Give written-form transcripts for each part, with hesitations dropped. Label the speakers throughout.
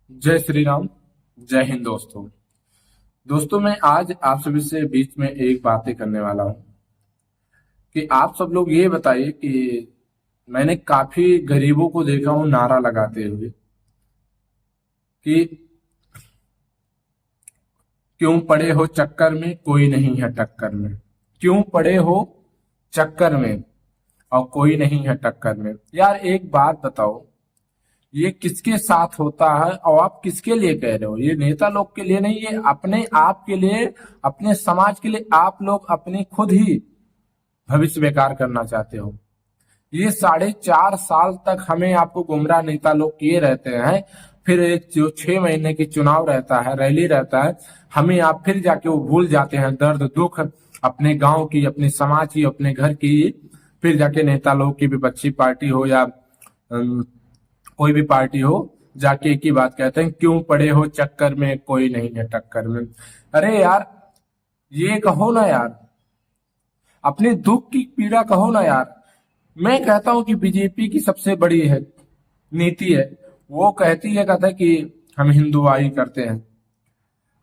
Speaker 1: जय श्री राम। जय हिंद दोस्तों। मैं आज आप सभी से बीच में एक बातें करने वाला हूं कि आप सब लोग ये बताइए कि मैंने काफी गरीबों को देखा हूं नारा लगाते हुए कि क्यों पड़े हो चक्कर में कोई नहीं है टक्कर में। क्यों पड़े हो चक्कर में और कोई नहीं है टक्कर में। यार एक बात बताओ, ये किसके साथ होता है और आप किसके लिए कह रहे हो? ये नेता लोग के लिए नहीं, ये अपने आप के लिए, अपने समाज के लिए। आप लोग अपनी खुद ही भविष्य बेकार करना चाहते हो। ये 4.5 साल तक हमें आपको गुमराह नेता लोग किए रहते हैं। फिर एक जो 6 महीने की चुनाव रहता है, रैली रहता है, हमें आप फिर जाके वो भूल जाते हैं दर्द दुख अपने गांव की, अपने समाज की, अपने घर की। फिर जाके नेता लोग की विपक्षी पार्टी हो या कोई भी पार्टी हो, जाके एक ही बात कहते हैं, क्यों पड़े हो चक्कर में कोई नहीं है टक्कर में। अरे यार ये कहो ना यार, अपने दुख की पीड़ा कहो ना यार। मैं कहता हूं कि बीजेपी की सबसे बड़ी है नीति है, वो कहती है, कहता है कि हम हिंदुआई करते हैं।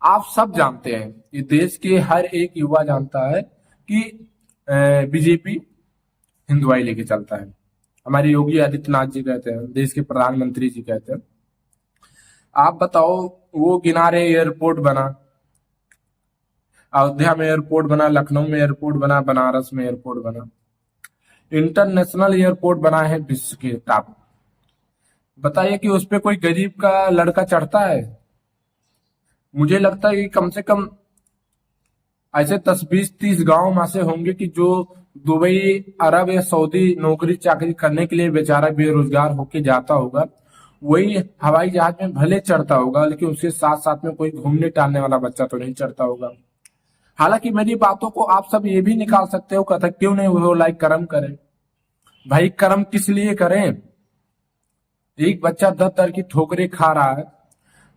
Speaker 1: आप सब जानते हैं, ये देश के हर एक युवा जानता है कि बीजेपी हिंदुआई लेके चलता है। हमारे योगी आदित्यनाथ जी कहते हैं, देश के प्रधानमंत्री जी कहते हैं। आप बताओ, वो किनारे एयरपोर्ट बना, अयोध्या में एयरपोर्ट बना, लखनऊ में एयरपोर्ट बना, बनारस में एयरपोर्ट बना, इंटरनेशनल एयरपोर्ट बना है विश्व के टॉप। बताइए कि उस पे कोई गरीब का लड़का चढ़ता है? मुझे लगता है कि कम से कम ऐसे 10-20-30 गांव में से होंगे कि जो दुबई, अरब या सऊदी नौकरी चाकरी करने के लिए बेचारा बेरोजगार होके जाता होगा। वही हवाई जहाज में भले चढ़ता होगा, लेकिन उसके साथ साथ में कोई घूमने टहलने वाला बच्चा तो नहीं चढ़ता होगा। हालांकि मेरी बातों को आप सब ये भी निकाल सकते हो, कहता क्यों नहीं वो लाइक कर्म करें। भाई कर्म किस लिए करें? एक बच्चा 10 दर की ठोकरें खा रहा है,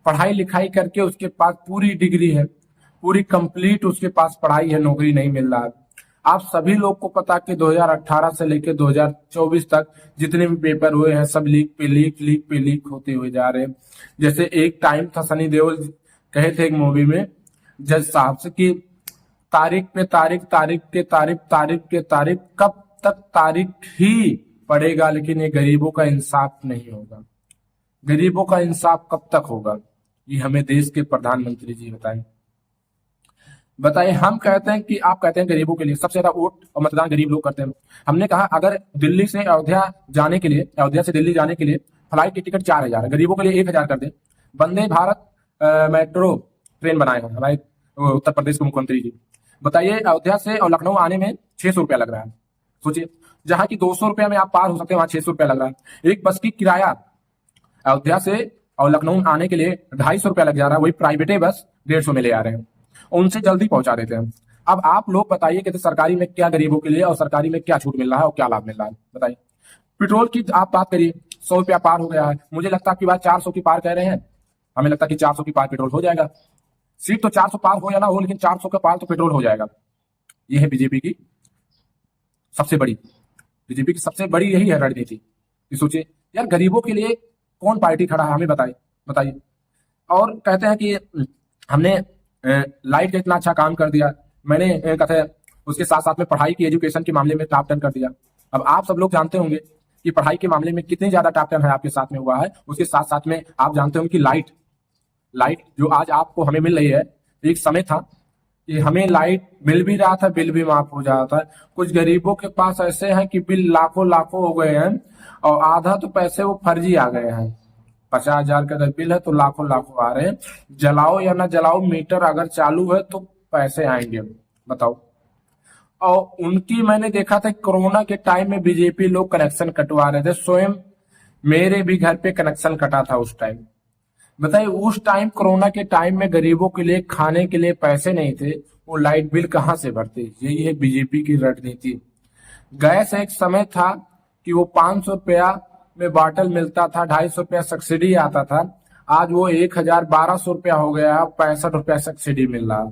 Speaker 1: पढ़ाई लिखाई करके उसके पास पूरी डिग्री है, पूरी कंप्लीट उसके पास पढ़ाई है, नौकरी नहीं मिल रहा है। आप सभी लोग को पता कि 2018 से लेकर 2024 तक जितने भी पेपर हुए हैं सब लीक पे लीक, लीक पे लीक होते हुए जा रहे हैं। जैसे एक टाइम था, सनी देओल कहे थे एक मूवी में जज साहब से कि तारीख पे तारीख, तारीख के तारीख, तारीख के तारीख, कब तक तारीख ही पड़ेगा, लेकिन ये गरीबों का इंसाफ नहीं होगा। गरीबों का इंसाफ कब तक होगा? ये हमें देश के प्रधानमंत्री जी बताएं। बताइए, हम कहते हैं कि आप कहते हैं गरीबों के लिए सबसे ज्यादा वोट और मतदान गरीब लोग करते हैं। हमने कहा अगर दिल्ली से अयोध्या जाने के लिए, अयोध्या से दिल्ली जाने के लिए फ्लाइट की टिकट 4,000 है, गरीबों के लिए 1,000 कर दे। वंदे भारत मेट्रो ट्रेन बनाए हैं हमारे उत्तर प्रदेश के मुख्यमंत्री जी। बताइए, अयोध्या से और लखनऊ आने में 600 रुपया लग रहा है। सोचिए, जहां की 200 रुपया में आप पार हो सकते हैं, वहां 600 रुपया लग रहा है। एक बस की किराया अयोध्या से और लखनऊ आने के लिए 250 रुपया लग जा रहा है, वही प्राइवेटे बस 150 में ले आ रहे हैं, उनसे जल्दी पहुंचा देते हैं। अब आप लोग बताइए कि तो सरकारी में क्या गरीबों के लिए और सरकारी में क्या छूट मिल रहा है और क्या लाभ मिल रहा है? बताइए। पेट्रोल की आप बात करिए, 100 रुपया पार हो गया है। मुझे लगता है आपकी बात 400 की पार कह रहे हैं, हमें लगता है कि 400 की पार पेट्रोल हो जाएगा। सीट तो 400 पार हो या ना हो, लेकिन 400 का पार तो पेट्रोल हो जाएगा। ये है बीजेपी की सबसे बड़ी, बीजेपी की सबसे बड़ी यही है रणनीति कि सोचिए यार गरीबों के लिए कौन पार्टी खड़ा है, हमें बताइए बताइए। और कहते हैं कि हमने लाइट का इतना अच्छा काम कर दिया, मैंने कहते हैं उसके साथ साथ में पढ़ाई की, एजुकेशन के मामले में टॉप 10 कर दिया। अब आप सब लोग जानते होंगे कि पढ़ाई के मामले में कितनी ज्यादा टॉप 10 है आपके साथ में हुआ है। उसके साथ साथ में आप जानते होंगे कि लाइट लाइट जो आज आपको हमें मिल रही है, एक समय था कि हमें लाइट मिल भी रहा था, बिल भी माफ हो जाता है। कुछ गरीबों के पास ऐसे हैं कि बिल लाखों लाखों हो गए हैं और आधा तो पैसे वो फर्जी आ गए हैं। 50,000 का अगर बिल है तो लाखों लाखों आ रहे हैं। जलाओ या ना जलाओ, मीटर अगर चालू है तो पैसे आएंगे, बताओ। और उनकी मैंने देखा था कोरोना के टाइम में बीजेपी लोग कनेक्शन कटवा रहे थे, स्वयं मेरे भी घर पे कनेक्शन कटा था उस टाइम। बताइए, उस टाइम कोरोना के टाइम में गरीबों के लिए खाने के लिए पैसे नहीं थे, वो लाइट बिल कहाँ से भरते? यही है बीजेपी की रणनीति। गैस एक समय था कि वो 500 रुपया में बॉटल मिलता था, 250 रुपया सब्सिडी आता था। आज वो 1,1200 रुपया हो गया, 65 रुपया सब्सिडी मिल रहा।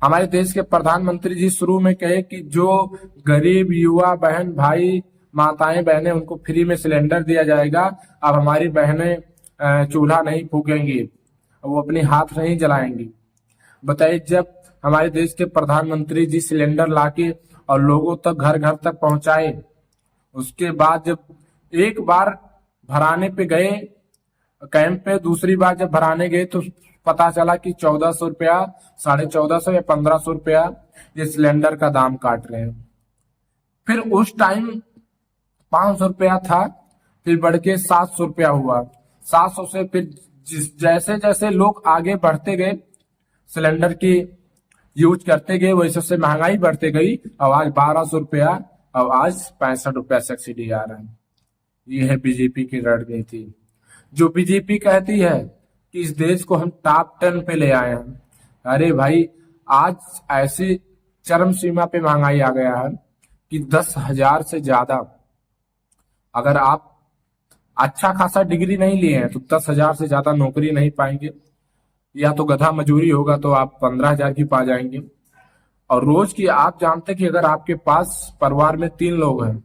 Speaker 1: हमारे देश के प्रधानमंत्री जी शुरू में कहे कि जो गरीब युवा बहन भाई माताएं बहनें उनको फ्री में सिलेंडर दिया जाएगा। अब हमारी बहनें चूल्हा नहीं फूकेंगी, वो अपने हाथ नहीं जलाएंगी। बताइए, जब हमारे देश के प्रधानमंत्री जी सिलेंडर लाके और लोगों तक घर घर तक पहुंचाए, उसके बाद जब एक बार भराने पे गए कैंप पे, दूसरी बार जब भराने गए तो पता चला कि 1400 रुपया, 1450 या 1500 रुपया ये सिलेंडर का दाम काट रहे हैं। फिर उस टाइम 500 रुपया था, फिर बढ़ के 700 रुपया हुआ। 700 से फिर जैसे जैसे लोग आगे बढ़ते गए, सिलेंडर की यूज करते गए, वैसे से महंगाई बढ़ते गई। अब आज 1200 रुपया, अब आज 65 रुपया सब्सिडी आ रहा है। ये है बीजेपी की रणनीति। जो बीजेपी कहती है कि इस देश को हम टॉप 10 पे ले आए हैं, अरे भाई आज ऐसी चरम सीमा पे महंगाई आ गया है कि 10,000 से ज्यादा, अगर आप अच्छा खासा डिग्री नहीं लिए हैं तो 10,000 से ज्यादा नौकरी नहीं पाएंगे, या तो गधा मजूरी होगा तो आप 15,000 की पा जाएंगे। और रोज की आप जानते हैं कि अगर आपके पास परिवार में 3 लोग हैं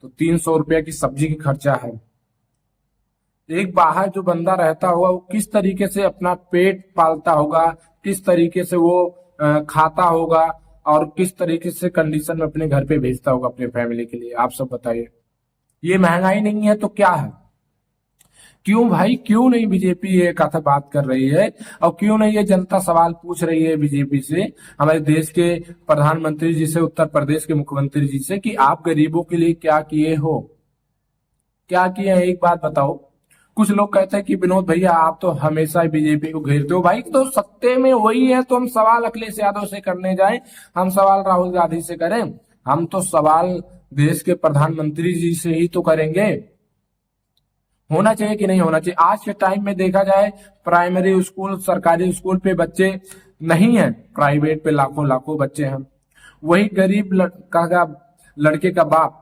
Speaker 1: तो 300 रुपया की सब्जी की खर्चा है। एक बाहर जो बंदा रहता होगा वो किस तरीके से अपना पेट पालता होगा, किस तरीके से वो खाता होगा, और किस तरीके से कंडीशन में अपने घर पे भेजता होगा अपने फैमिली के लिए, आप सब बताइए। ये महंगाई नहीं है तो क्या है? क्यों भाई, क्यों नहीं बीजेपी ये कथा बात कर रही है, और क्यों नहीं ये जनता सवाल पूछ रही है बीजेपी से, हमारे देश के प्रधानमंत्री जी से, उत्तर प्रदेश के मुख्यमंत्री जी से, कि आप गरीबों के लिए क्या किए हो, क्या किए हैं, एक बात बताओ। कुछ लोग कहते हैं कि विनोद भैया आप तो हमेशा बीजेपी को घेरते हो। भाई तो सत्ते में वही है, तो हम सवाल अखिलेश यादव से करने जाएं, हम सवाल राहुल गांधी से करें, हम तो सवाल देश के प्रधानमंत्री जी से ही तो करेंगे। होना चाहिए कि नहीं होना चाहिए? आज के टाइम में देखा जाए, प्राइमरी स्कूल, सरकारी स्कूल पे बच्चे नहीं है, प्राइवेट पे लाखों लाखों बच्चे हैं। वही गरीब लड़के का बाप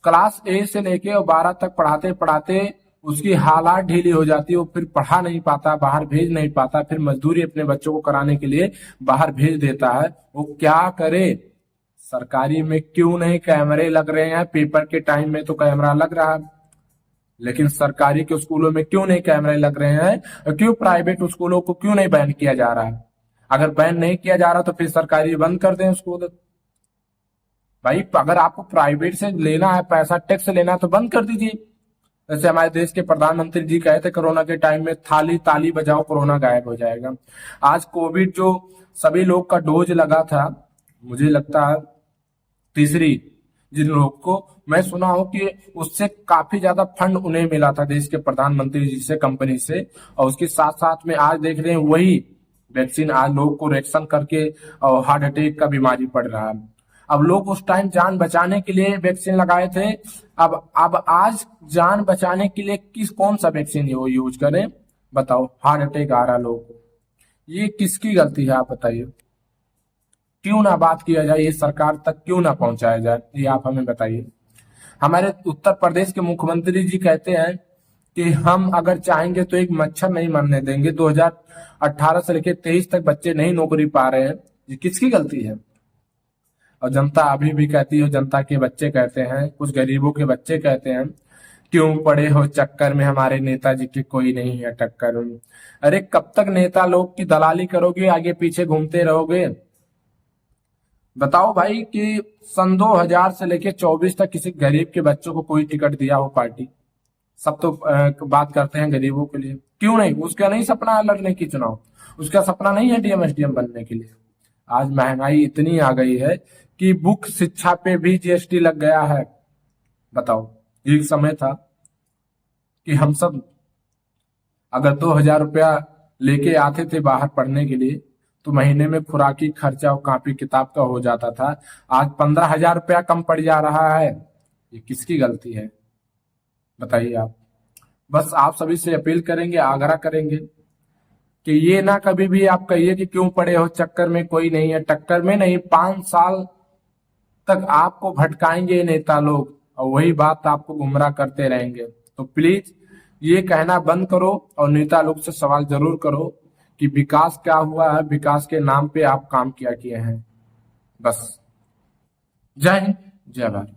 Speaker 1: क्लास ए से लेके और 12 तक पढ़ाते पढ़ाते उसकी हालात ढीली हो जाती है, वो फिर पढ़ा नहीं पाता, बाहर भेज नहीं पाता, फिर मजदूरी अपने बच्चों को कराने के लिए बाहर भेज देता है। वो क्या करे? सरकारी में क्यों नहीं कैमरे लग रहे हैं? पेपर के टाइम में तो कैमरा लग रहा है, लेकिन सरकारी के स्कूलों में क्यों नहीं कैमरे लग रहे हैं? और क्यों प्राइवेट स्कूलों को क्यों नहीं बैन किया जा रहा है? अगर बैन नहीं किया जा रहा तो फिर सरकारी बंद कर दें उसको। भाई अगर आपको प्राइवेट से लेना है पैसा, टैक्स लेना है, तो बंद कर दीजिए। जैसे हमारे देश के प्रधानमंत्री जी कहे थे कोरोना के टाइम में, थाली ताली बजाओ कोरोना गायब हो जाएगा। आज कोविड जो सभी लोग का डोज लगा था, मुझे लगता है तीसरी, जिन लोग को मैं सुना हूं कि उससे काफी ज्यादा फंड उन्हें मिला था देश के प्रधानमंत्री जी से, कंपनी से। और उसके साथ साथ में आज देख रहे हैं वही वैक्सीन आज लोगों को रिएक्शन करके और हार्ट अटैक का बीमारी पड़ रहा है। अब लोग उस टाइम जान बचाने के लिए वैक्सीन लगाए थे, अब आज जान बचाने के लिए कौन सा वैक्सीन वो यूज करें? बताओ, हार्ट अटैक आ रहा लोगों को। ये किसकी गलती है आप बताइए? क्यों ना बात किया जाए, ये सरकार तक क्यों ना पहुंचाया जाए, ये आप हमें बताइए। हमारे उत्तर प्रदेश के मुख्यमंत्री जी कहते हैं कि हम अगर चाहेंगे तो एक मच्छर नहीं मरने देंगे। 2018 से लेकर 23 तक बच्चे नहीं नौकरी पा रहे हैं, ये किसकी गलती है? और जनता अभी भी कहती है, जनता के बच्चे कहते हैं, कुछ गरीबों के बच्चे कहते हैं, क्यों पड़े हो चक्कर में, हमारे नेताजी की कोई नहीं है टक्कर। अरे कब तक नेता लोग की दलाली करोगे, आगे पीछे घूमते रहोगे? बताओ भाई कि सन 2000 से लेके 24 तक किसी गरीब के बच्चों को कोई टिकट दिया हो पार्टी? सब तो बात करते हैं गरीबों के लिए। क्यों नहीं? उसका नहीं सपना है लड़ने की चुनाव? उसका सपना नहीं है डीएम एसडीएम बनने के लिए? आज महंगाई इतनी आ गई है कि बुक शिक्षा पे भी जीएसटी लग गया है। बताओ, एक समय था कि हम सब अगर 2000 रुपया लेके आते थे बाहर पढ़ने के लिए तो महीने में खुराकी खर्चा और कॉपी किताब का हो जाता था। आज 15,000 रुपया कम पड़ जा रहा है। ये किसकी गलती है बताइए आप? बस आप सभी से अपील करेंगे, आग्रह करेंगे कि ये ना कभी भी आप कहिए कि क्यों पड़े हो चक्कर में, कोई नहीं है टक्कर में। नहीं, 5 साल तक आपको भटकाएंगे नेता लोग और वही बात आपको गुमराह करते रहेंगे। तो प्लीज ये कहना बंद करो और नेता लोग से सवाल जरूर करो कि विकास क्या हुआ है, विकास के नाम पे आप काम क्या किए हैं। बस। जय हिंद, जय भारत।